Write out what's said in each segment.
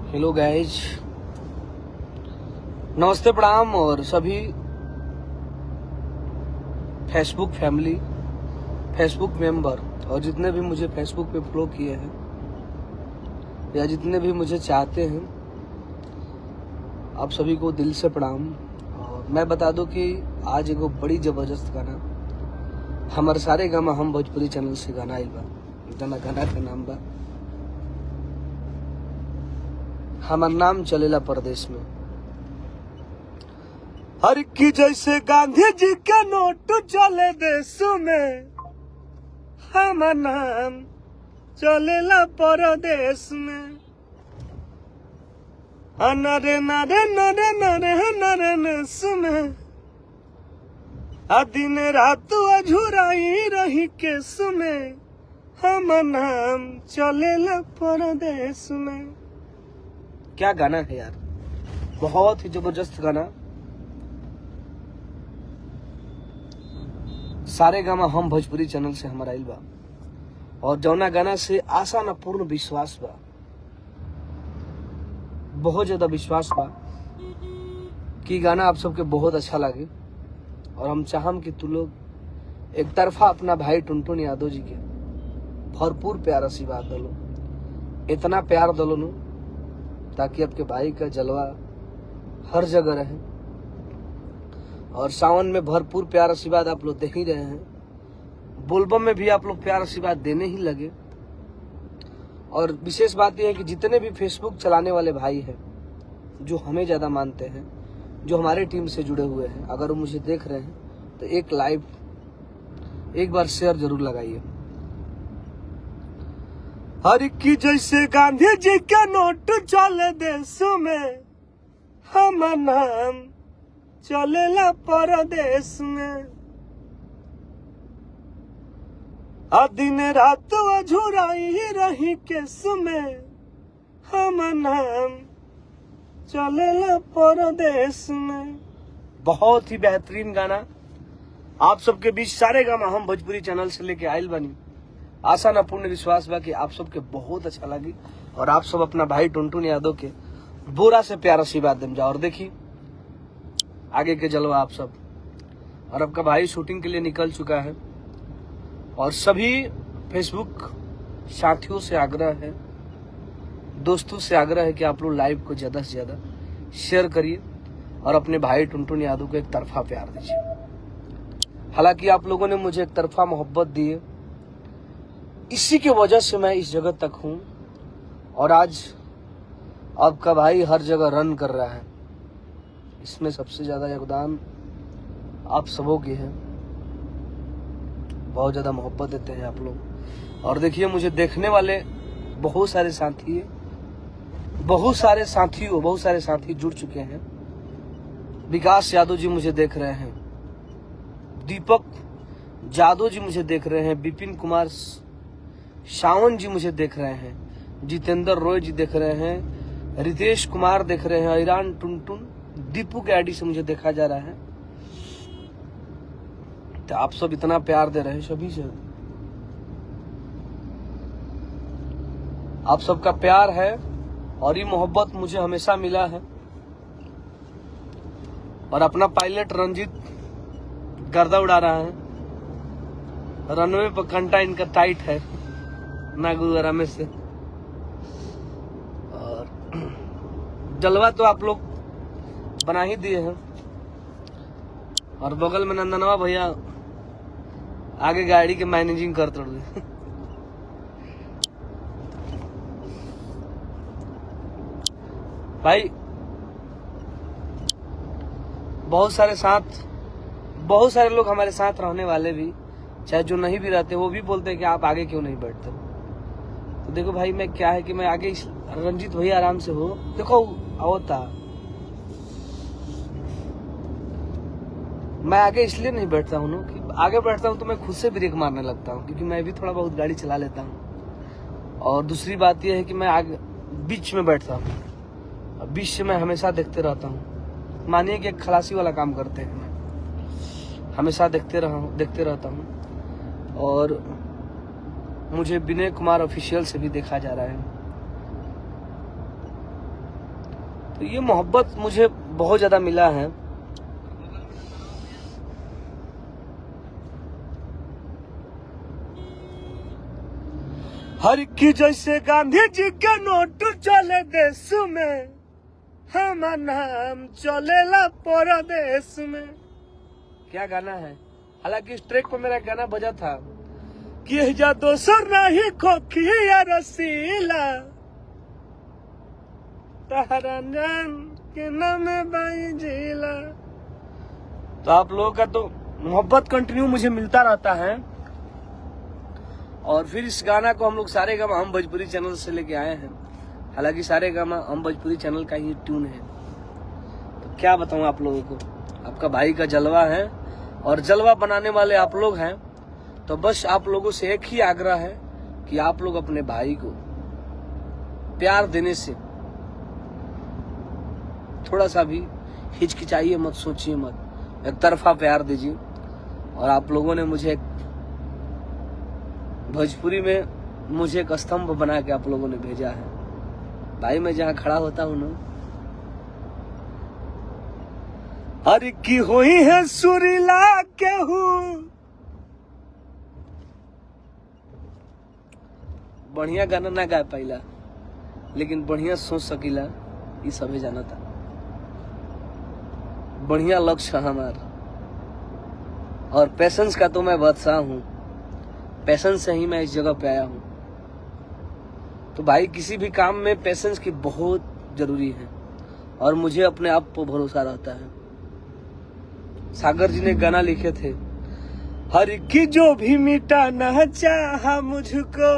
Hello guys, नमस्ते प्रणाम और सभी फेसबुक फैमिली, फेसबुक मेंबर और जितने भी मुझे फेसबुक पे फॉलो किए हैं या जितने भी मुझे चाहते हैं, आप सभी को दिल से प्रणाम। और मैं बता दूं कि आज एगो बड़ी जबरदस्त गाना हमारे सारे गामा हम भोजपुरी चैनल से गाना आइल बा। गाना का नाम बा हमार नाम चलेला परदेश में। हर की जैसे गांधी जी के नोट चले देश में, हमार नाम चलेला परदेश में। नरे नरे नरे नरे नरे नस में दिन रात अझुराई रही केस में, हमार नाम चलेला परदेश में। क्या गाना है यार, बहुत ही जबरदस्त गाना। सारे गामा हम भोजपुरी चैनल से हमारा आइल बा और जौना गाना से आशा न पूर्ण विश्वास बा, बहुत ज्यादा विश्वास बा कि गाना आप सबके बहुत अच्छा लगे। और हम चाहम कि तू लोग एक तरफा अपना भाई टुनटुन यादव जी के भरपूर प्यार आशीर्वाद दलो, इतना प्यार दलो नु ताकि आपके भाई का जलवा हर जगह रहे। और सावन में भरपूर प्यार आशीर्वाद आप लोग दे ही रहे हैं, बोलबम में भी आप लोग प्यार आशीर्वाद देने ही लगे। और विशेष बात यह है कि जितने भी फेसबुक चलाने वाले भाई हैं जो हमें ज्यादा मानते हैं, जो हमारे टीम से जुड़े हुए हैं, अगर वो मुझे देख रहे हैं तो एक लाइव, एक बार शेयर जरूर लगाइए। हर की जैसे गांधी जी के नोट चले देश में, हमार नाम चलेला परदेश में। दिन रात अझुराई रही केस में, हमार नाम चलेला परदेश में। बहुत ही बेहतरीन गाना आप सबके बीच सारे गामा हम भोजपुरी चैनल से लेके आइल बनी। आशा न पूर्ण विश्वास बा कि आप सबके बहुत अच्छा लगी और आप सब अपना भाई टुनटुन यादव के बोरा से प्यार आशीर्वाद देम जाओ। और देखिए आगे के जलवा आप सब। और आपका भाई शूटिंग के लिए निकल चुका है और सभी फेसबुक साथियों से आग्रह है, दोस्तों से आग्रह है कि आप लोग लाइव को ज्यादा से ज्यादा शेयर करिए और अपने भाई टुनटुन यादव को एक तरफा प्यार दीजिए। हालांकि आप लोगों ने मुझे एक तरफा मोहब्बत दी है, इसी की वजह से मैं इस जगह तक हूं और आज आपका भाई हर जगह रन कर रहा है। इसमें सबसे ज्यादा योगदान आप सबों की है, बहुत ज्यादा मोहब्बत देते हैं आप लोग। और देखिए मुझे देखने वाले बहुत सारे साथी, बहुत सारे साथी जुड़ चुके हैं। विकास यादव जी मुझे देख रहे हैं, दीपक यादव जी मुझे देख रहे हैं, विपिन कुमार सावन जी मुझे देख रहे हैं, जितेंद्र रॉय जी देख रहे हैं, रितेश कुमार देख रहे हैं, ईरान टुनटुन दीपू के आईडी से मुझे देखा जा रहा है। तो आप सब इतना प्यार दे रहे हैं, सभी से आप सबका प्यार है और ये मोहब्बत मुझे हमेशा मिला है। और अपना पायलट रंजीत गर्दा उड़ा रहा है, रनवे पर कंटा इनका टाइट है नागुरा में से। और जलवा तो आप लोग बना ही दिए हैं। और बगल में नंदनवा भैया आगे गाड़ी के मैनेजिंग करते रहे। भाई बहुत सारे लोग हमारे साथ रहने वाले भी, चाहे जो नहीं भी रहते, वो भी बोलते हैं कि आप आगे क्यों नहीं बैठते। तो देखो भाई, मैं क्या है कि मैं आगे, रंजीत भैया आराम से हो, देखो होता मैं आगे इसलिए नहीं बैठता हूँ कि आगे बैठता हूँ तो मैं खुद से ब्रेक मारने लगता हूँ, क्योंकि मैं भी थोड़ा बहुत गाड़ी चला लेता हूँ। और दूसरी बात यह है कि मैं आगे बीच में बैठता हूँ, बीच से मैं हमेशा देखते रहता हूँ। मानिए कि एक खलासी वाला काम करते हैं, मैं हमेशा देखते रहता हूँ। और मुझे विनय कुमार ऑफिशियल से भी देखा जा रहा है। तो ये मोहब्बत मुझे बहुत ज्यादा मिला है। हर की जैसे गांधी जी के नोट चले देश में, हमारा नाम चलेला परदेश में। क्या गाना है, हालांकि इस ट्रैक पर मेरा गाना बजा था कि जा दोसर नहीं खोखिया रसीला, तारा नाम के नाम बाई जिला। तो आप लोगों का तो मोहब्बत कंटिन्यू मुझे मिलता रहता है। और फिर इस गाना को हम लोग सारे गामा हम भोजपुरी चैनल से लेके आए हैं। हालांकि सारे गामा हम भोजपुरी चैनल का ही ट्यून है। तो क्या बताऊं आप लोगों को, आपका भाई का जलवा है और जलवा बनाने वाले आप लोग हैं। तो बस आप लोगों से एक ही आग्रह है कि आप लोग अपने भाई को प्यार देने से थोड़ा सा भी हिचकिचाइए मत, सोचिए मत, एक तरफा प्यार दीजिए। और आप लोगों ने मुझे भोजपुरी में मुझे एक स्तंभ बना के आप लोगों ने भेजा है। भाई मैं जहाँ खड़ा होता हूँ ना, हर की हुई है सुरीला के हूँ। बढ़िया गाना ना गा पाइला, लेकिन बढ़िया सोच सकीला, ये सभी जाना था। बढ़िया लक्ष्य हमार, और पैशंस का तो मैं बादशाह हूँ। पैशंस से ही मैं इस जगह पे आया हूँ। तो भाई किसी भी काम में पैशंस की बहुत जरूरी है, और मुझे अपने आप पर भरोसा रहता है। सागर जी ने गाना लिखे थे, हर की जो भी मिटाना चाहा मुझको,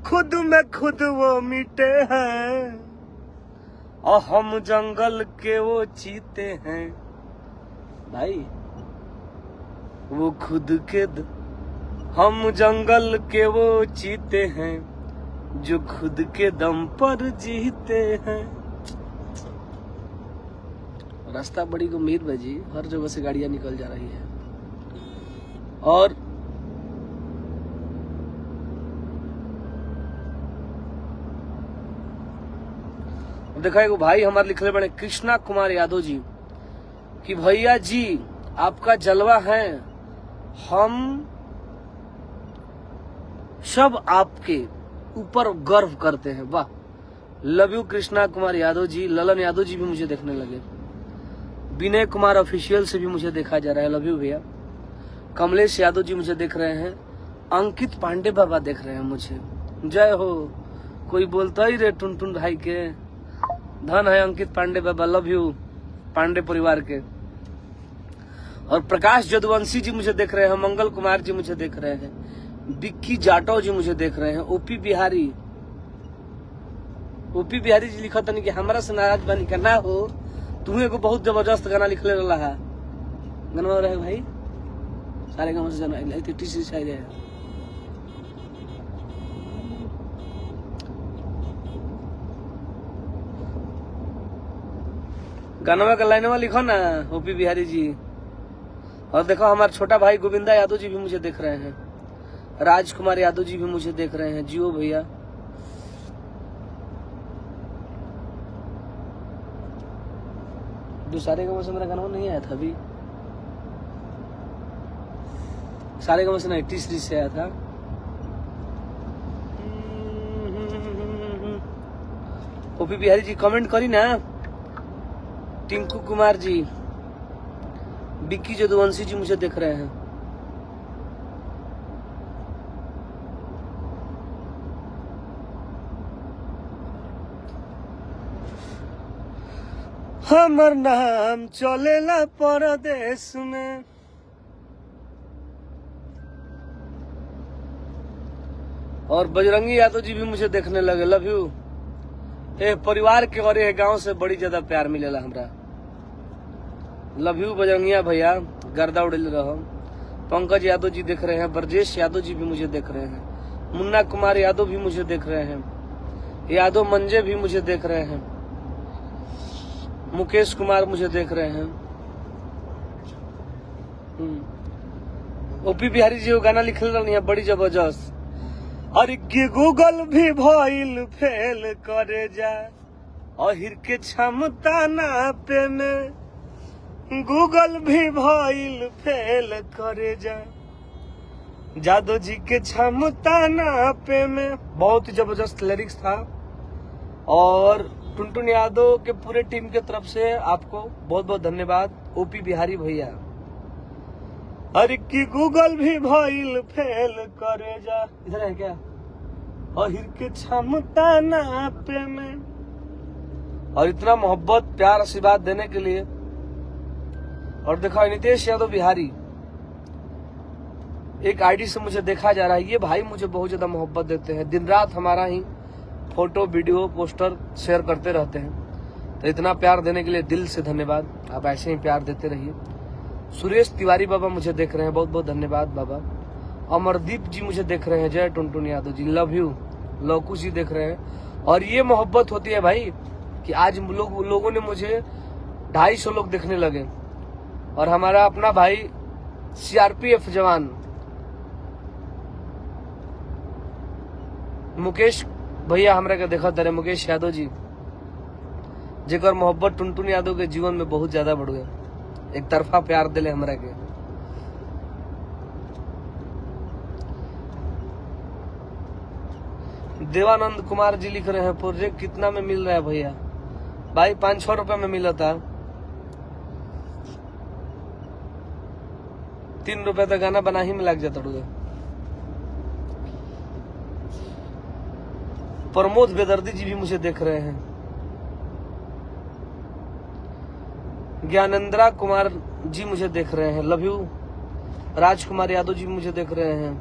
खुद में खुद वो मिटे हैं, और हम जंगल के वो चीते हैं। भाई वो खुद के हम जंगल के वो चीते हैं, जो खुद के दम पर जीते हैं। रास्ता बड़ी गंभीर है जी, हर जगह से गाड़ियां निकल जा रही है। और देखा एक भाई हमारे लिख रहे बड़े कृष्णा कुमार यादव जी कि भैया जी आपका जलवा है, हम सब आपके ऊपर गर्व करते हैं। वाह, लव यू कृष्णा कुमार यादव जी। ललन यादव जी भी मुझे देखने लगे। विनय कुमार ऑफिशियल से भी मुझे देखा जा रहा है, लव यू भैया। कमलेश यादव जी मुझे देख रहे हैं। अंकित पांडे बाबा देख रहे हैं मुझे। जय हो, कोई बोलता ही रे टुनटुन भाई के, धन है अंकित पांडे बाबा, लव यू पांडे परिवार के। और प्रकाश जदुवंशी जी मुझे देख रहे हैं। मंगल कुमार जी मुझे देख रहे हैं। बिक्की जाटव जी मुझे देख रहे हैं। ओपी बिहारी जी लिखा था कि हमारा से नाराज बनी करना हो, तुम्हें को बहुत जबरदस्त गाना लिखले रहा है। गाना रहे भाई सारे गाँव से जाना टीसी चाहिए। गाना का लाइनवा लिखो ना ओपी बिहारी जी। और देखो हमारे छोटा भाई गोविंदा यादव जी भी मुझे देख रहे हैं। राजकुमार यादव जी भी मुझे देख रहे हैं। जियो भैया, जो सारे गाँव से मेरा गाना नहीं आया था अभी, सारे गाँव से 90 सीरीज से आया था। ओपी बिहारी जी कमेंट करी ना। टिंकू कुमार जी, बिक्की जदुवंशी जी मुझे देख रहे हैं। हमर नाम चलेला परदेश में। और बजरंगी यादव जी भी मुझे देखने लगे, लव यू। ए परिवार के और ये गांव से बड़ी ज्यादा प्यार मिलेला हमरा। लव यू बजरंगिया भैया, गर्दा उड़ेल रहो। पंकज यादव जी देख रहे हैं। ब्रजेश यादव जी भी मुझे देख रहे हैं। मुन्ना कुमार यादव भी मुझे देख रहे हैं। यादव मंजे भी मुझे देख रहे हैं। मुकेश कुमार मुझे देख रहे हैं। ओपी बिहारी जी वो गाना लिख रही है बड़ी जबरदस्त। अरे की गूगल भी भइल फेल करे जा, अहिर के क्षमता नापे में गूगल भी भइल फेल करे जा। जादव जी के क्षमता नापे में बहुत ही जबरदस्त लिरिक्स था। और टुनटुन यादव के पूरे टीम के तरफ से आपको बहुत बहुत धन्यवाद। ओपी बिहारी भैया, अरे की गूगल भी भइल फेल करे जा। इधर है क्या? अहिर के क्षमता नापे में। और इतना मोहब्बत प्यार आशीर्वाद देने के लिए। और देखो नितेश यादव बिहारी एक आईडी से मुझे देखा जा रहा है, ये भाई मुझे बहुत ज्यादा मोहब्बत देते हैं, दिन रात हमारा ही फोटो वीडियो पोस्टर शेयर करते रहते हैं। तो इतना प्यार देने के लिए दिल से धन्यवाद। आप ऐसे ही प्यार देते रहिए। सुरेश तिवारी बाबा मुझे देख रहे हैं, बहुत बहुत धन्यवाद बाबा। अमरदीप जी मुझे देख रहे हैं, जय टुनटुन यादव जी, लव यू। लौकू जी देख रहे हैं। और ये मोहब्बत होती है भाई कि आज लोगों ने मुझे 250 लोग देखने लगे। और हमारा अपना भाई सीआरपीएफ जवान मुकेश भैया हमरा के देखा तारे, मुकेश यादव जी, जेकर मोहब्बत टुनटुन यादव के जीवन में बहुत ज्यादा बढ़ गए, एक तरफा प्यार दिले हमरा के। देवानंद कुमार जी लिख रहे हैं, प्रोजेक्ट कितना में मिल रहा है भैया? भाई 5-6 रुपए में मिला था। 3 रुपए तो गाना बना ही में लग जाता। प्रमोद बेदर्दी जी भी मुझे देख रहे हैं। ज्ञानेंद्रा कुमार जी मुझे देख रहे हैं, लव यू। राजकुमार यादव जी मुझे देख रहे हैं।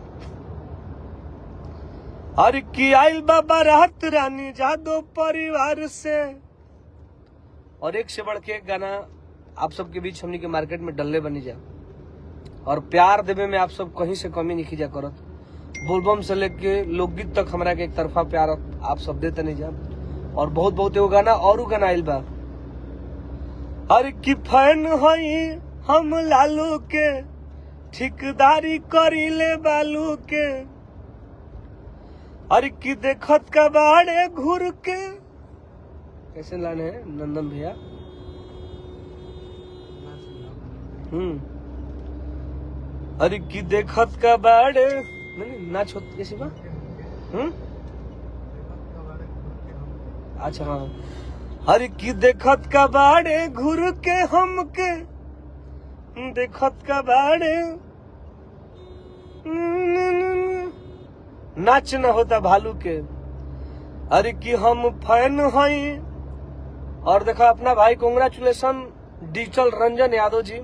अरे की आइल बाबा राहत रानी जादव परिवार से। और एक से बढ़ के एक गाना आप सबके बीच हमनी के मार्केट में डल्ले बनी जा। और प्यार देवे में आप सब कहीं से कमी नहीं खींचा करत। बोलबम से लेके लोकगीत तक हमरा के एक तरफा प्यार आप सब देते नहीं जा। और बहुत बहुत एगो गाना और गाना आइल बा, अरे की फैन हई हम लालू के, ठिकदारी करी ले बालू के। अरे की देखत का बाड़े घूर के। कैसे लाने हैं नंदन भैया? अरे की देखत का बाड़े नहीं नाच होत कैसे बा? अच्छा हाँ। अरे की देखत का बाड़े घूर के हमके, देखत का बाड़े नाच न होता भालू के। अरे की हम फैन हई। और देखा अपना भाई, कांग्रेचुलेशन डिजिटल रंजन यादव जी,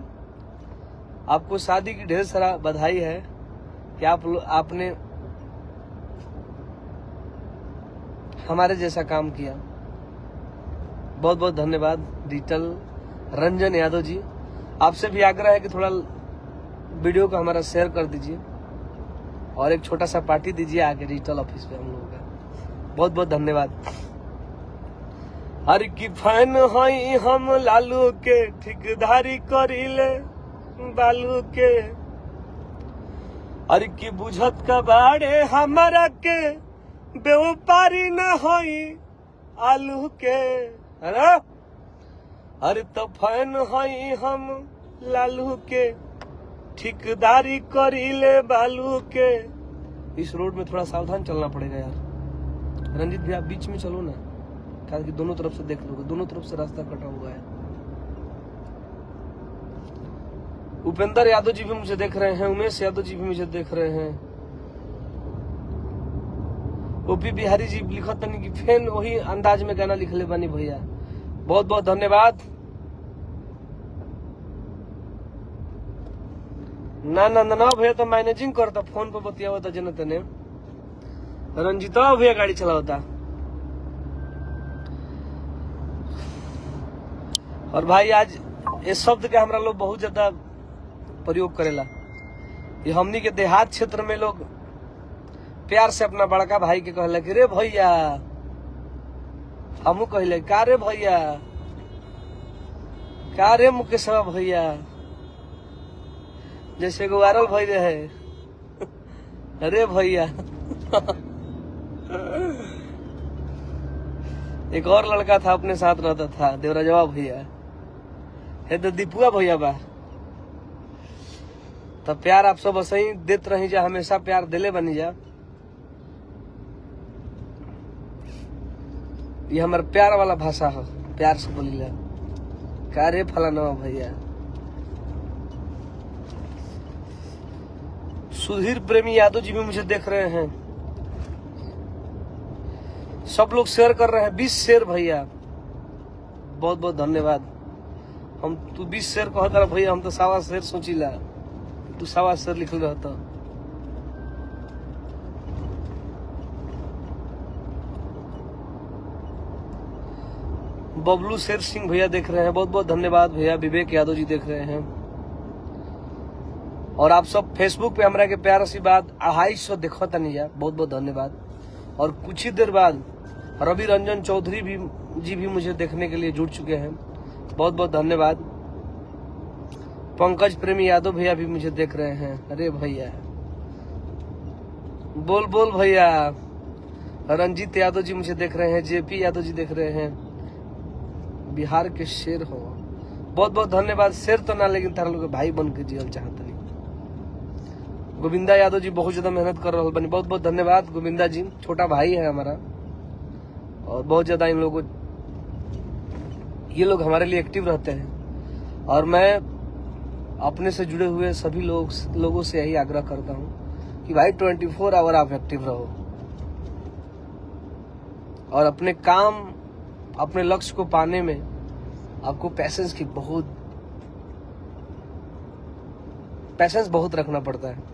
आपको शादी की ढेर सारा बधाई है कि आपने हमारे जैसा काम किया। बहुत बहुत धन्यवाद डिजिटल रंजन यादव जी। आपसे भी आग्रह है कि थोड़ा वीडियो को हमारा शेयर कर दीजिए और एक छोटा सा पार्टी दीजिए आके डिजिटल ऑफिस पे हम लोगों का। बहुत बहुत धन्यवाद। हर की फैन हई हम लालू के, ठिकदारी करीले बालू के। अरे की बुझत का बाड़े हमारा के, व्यापारी न हई आलू के। अरे तो फैन हई हम लालू के, ठिकदारी करीले बालू के। इस रोड में थोड़ा सावधान चलना पड़ेगा यार। रंजीत भैया बीच में चलो ना, कारण कि दोनों तरफ से देख लोगे, दोनों तरफ से रास्ता कटा हुआ है। उपेंद्र यादव जी भी मुझे देख रहे हैं, उमेश यादव जी भी मुझे देख रहे हैं। ओपी बिहारी जी लिखत तनी कि फैन वही अंदाज में गाना लिख ले बानी भैया। बहुत बहुत धन्यवाद। ना ना ना भैया तो मैनेजिंग करता, फोन पर बतिया था जन तने। रंजीता भैया गाड़ी चलावता। और भाई आज इस शब्द के हमरा लोग बहुत ज्यादा प्रयोग करेला। ये हमनी के देहात क्षेत्र में लोग प्यार से अपना बड़का भाई के कहला कि रे भैया, हमू कहले का रे भैया, का रे मुकेशवा भैया। जैसे वायरल भई रहे अरे भैया। एक और लड़का था अपने साथ रहता था, देवराजवा भैया है तो दीपुआ भैया बा। तो प्यार आप सब ऐसे ही देते रही जा, हमेशा प्यार दिले बनी जा। ये हमारा प्यार वाला भाषा है, प्यार से बोलीला का रे फलाना भैया। सुधीर प्रेमी यादव जी भी मुझे देख रहे हैं, सब लोग शेयर कर रहे हैं। 20 शेयर भैया, बहुत बहुत धन्यवाद। हम तू 20 शेयर कहता रहा भैया, हम तो 1.25 शेयर सोचिला, तू 1.25 शेयर लिखल रहता। बबलू शेर सिंह भैया देख रहे हैं, बहुत बहुत धन्यवाद भैया। विवेक यादव जी देख रहे हैं। और आप सब फेसबुक पे हमरा के प्यार आशीर्वाद 250 देखो तनी जा, बहुत बहुत धन्यवाद। और कुछ ही देर बाद रवि रंजन चौधरी जी भी मुझे देखने के लिए जुड़ चुके हैं, बहुत बहुत धन्यवाद। पंकज प्रेमी यादव भैया भी मुझे देख रहे हैं। अरे भैया बोल बोल भैया। रंजीत यादव जी मुझे देख रहे हैं, जेपी यादव जी देख रहे हैं। बिहार के शेर हो, बहुत बहुत धन्यवाद। शेर तो ना, लेकिन तारा लोग भाई बन के जीवन चाहते नहीं। गोविंदा यादव जी बहुत ज्यादा मेहनत कर रहे बनी, बहुत बहुत धन्यवाद गोविंदा जी। छोटा भाई है हमारा और बहुत ज्यादा इन लोगों, ये लोग हमारे लिए एक्टिव रहते हैं। और मैं अपने से जुड़े हुए सभी लोगों से यही आग्रह करता हूँ कि भाई 24 आवर आप एक्टिव रहो और अपने काम, अपने लक्ष्य को पाने में आपको पैसेंस बहुत रखना पड़ता है।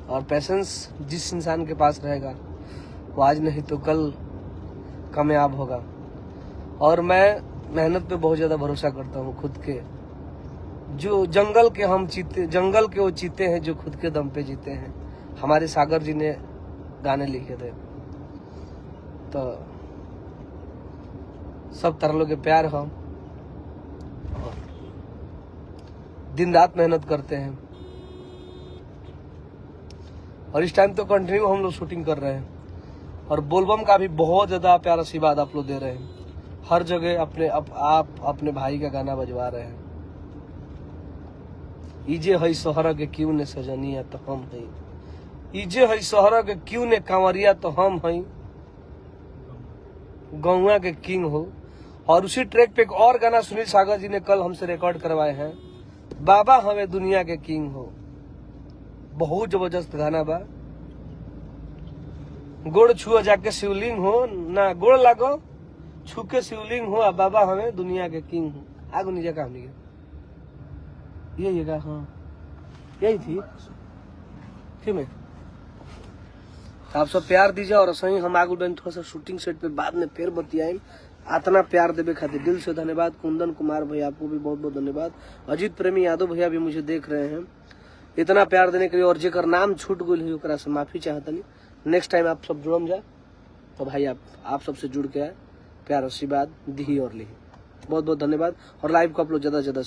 और पैसेंस जिस इंसान के पास रहेगा वो आज नहीं तो कल कामयाब होगा। और मैं मेहनत पे बहुत ज्यादा भरोसा करता हूँ खुद के। जो जंगल के वो चीते हैं जो खुद के दम पे जीते हैं, हमारे सागर जी ने गाने लिखे थे। तो सब तरह के प्यार हम दिन रात मेहनत करते हैं। और इस टाइम तो कंटिन्यू हम लोग शूटिंग कर रहे हैं। और बोलबम का भी बहुत ज्यादा प्यार आशीर्वाद आप लोग दे रहे हैं। हर जगह आप अपने भाई का गाना बजवा रहे हैं। इजे है शहर के क्यों ने सजनिया तो हम है, इजे है शहर के क्यों ने कांवरिया तो हम है, गौवा के किंग हो। और उसी ट्रैक पे एक और गाना सुनील सागर जी ने कल हमसे रिकॉर्ड करवाए हैं, बाबा हमें दुनिया के किंग हो। बहुत जबरदस्त गाना बा। गोड़ छुआ जाके शिवलिंग हो ना, गोड़ लागो छू के शिवलिंग हो, बाबा हमें दुनिया के किंग हो। आगो नीचे काम नहीं यही है। हाँ यही थी क्यों में। आप सब प्यार दीजिए और सही हम आगे बढ़े। थोड़ा सा शूटिंग सेट पे बाद में फिर बतियाएं। इतना प्यार देवे खातिर दिल से धन्यवाद। कुंदन कुमार भैया आपको भी बहुत बहुत धन्यवाद। अजीत प्रेमी यादव भैया भी मुझे देख रहे हैं, इतना प्यार देने के लिए। और जेकर नाम छूट गई ओकरा से माफी चाहतनी। नेक्स्ट टाइम आप सब जुड़म जाए तो भाई आप सबसे जुड़ के आए, प्यार आशीर्वाद दी और ली। बहुत बहुत धन्यवाद। और लाइव को आप लोग ज्यादा से ज्यादा